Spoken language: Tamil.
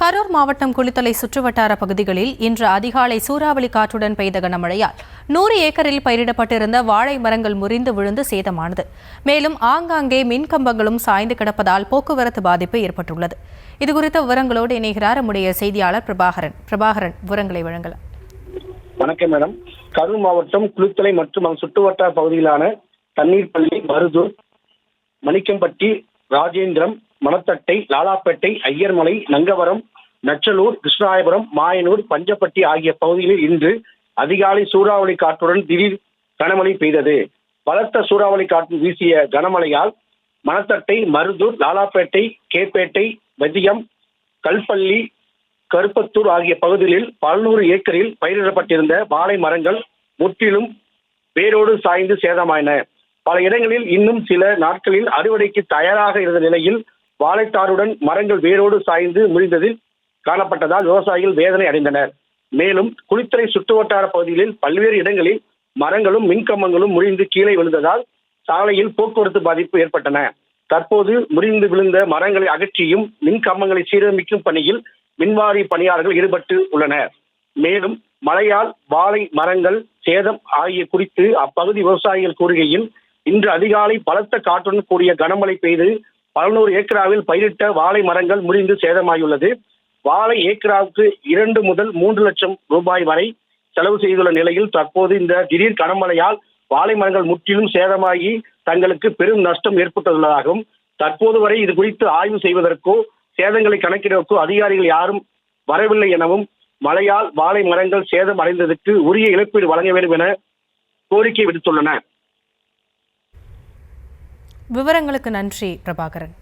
கரூர் மாவட்டம் குளித்தலை சுற்றுவட்டார பகுதிகளில் இன்று அதிகாலை சூறாவளி காற்றுடன் பெய்த கனமழையால் 100 ஏக்கரில் பயிரிடப்பட்டிருந்த வாழை மரங்கள் முறிந்து விழுந்து சேதமானது. மேலும் ஆங்காங்கே மின்கம்பங்களும் சாய்ந்து கிடப்பதால் போக்குவரத்து பாதிப்பு ஏற்பட்டுள்ளது. இதுகுறித்த விவரங்களோடு இணைகிறார் நம்முடைய செய்தியாளர் பிரபாகரன் விவரங்களை வழங்கலாம். வணக்கம் மேடம். கரூர் மாவட்டம் குளித்தலை மற்றும் சுற்றுவட்டார பகுதியிலான தண்ணீர்பள்ளி, மருதூர், மணிக்கம்பட்டி, ராஜேந்திரம், மணத்தட்டை, லாலாப்பேட்டை, ஐயர்மலை, நங்கவரம், நச்சலூர், கிருஷ்ணாயபுரம், மாயனூர், பஞ்சப்பட்டி ஆகிய பகுதிகளில் இன்று அதிகாலை சூறாவளி காற்றுடன் திடீர் கனமழை பெய்தது. பலத்த சூறாவளி காற்று வீசிய கனமழையால் மணத்தட்டை, மருதூர், லாலாப்பேட்டை, கேப்பேட்டை, வெதியம், கல்பள்ளி, கருப்பத்தூர் ஆகிய பகுதிகளில் 100 ஏக்கரில் பயிரிடப்பட்டிருந்த வாழை மரங்கள் முற்றிலும் வேரோடு சாய்ந்து சேதமாயின. பல இடங்களில் இன்னும் சில நாட்களில் அறுவடைக்கு தயாராக இருந்த நிலையில் வாழைத்தாருடன் மரங்கள் வேரோடு சாய்ந்து முறிந்ததில் காணப்பட்டதால் விவசாயிகள் வேதனை அடைந்தனர். மேலும் குளித்தலை சுற்றுவட்டார பகுதிகளில் பல்வேறு இடங்களில் மரங்களும் மின்கம்பங்களும் முறிந்து கீழே விழுந்ததால் சாலையில் போக்குவரத்து பாதிப்பு ஏற்பட்டன. தற்போது முறிந்து விழுந்த மரங்களை அகற்றியும் மின்கம்பங்களை சீரமைக்கும் பணியில் மின்வாரிய பணியாளர்கள் ஈடுபட்டு உள்ளனர். மேலும் மழையால் வாழை மரங்கள் சேதம் ஆகிய குறித்து அப்பகுதி விவசாயிகள் கூறுகையில், இன்று அதிகாலை பலத்த காற்றுடன் கூடிய கனமழை பெய்து 100 ஏக்கராவில் பயிரிட்ட வாழை மரங்கள் முறிந்து சேதமாகியுள்ளது. வாழை ஏக்கராவுக்கு 2 முதல் 3 லட்சம் ரூபாய் வரை செலவு செய்துள்ள நிலையில் தற்போது இந்த திடீர் கனமழையால் வாழை மரங்கள் முற்றிலும் சேதமாகி தங்களுக்கு பெரும் நஷ்டம் ஏற்பட்டுள்ளதாகவும், தற்போது வரை இது குறித்து ஆய்வு செய்வதற்கோ சேதங்களை கணக்கிடுவதற்கோ அதிகாரிகள் யாரும் வரவில்லை எனவும், மழையால் வாழை மரங்கள் சேதம் அடைந்ததற்கு உரிய இழப்பீடு வழங்க வேண்டும் என கோரிக்கை விடுத்துள்ளனர். விவரங்களுக்கு நன்றி பிரபாகரன்.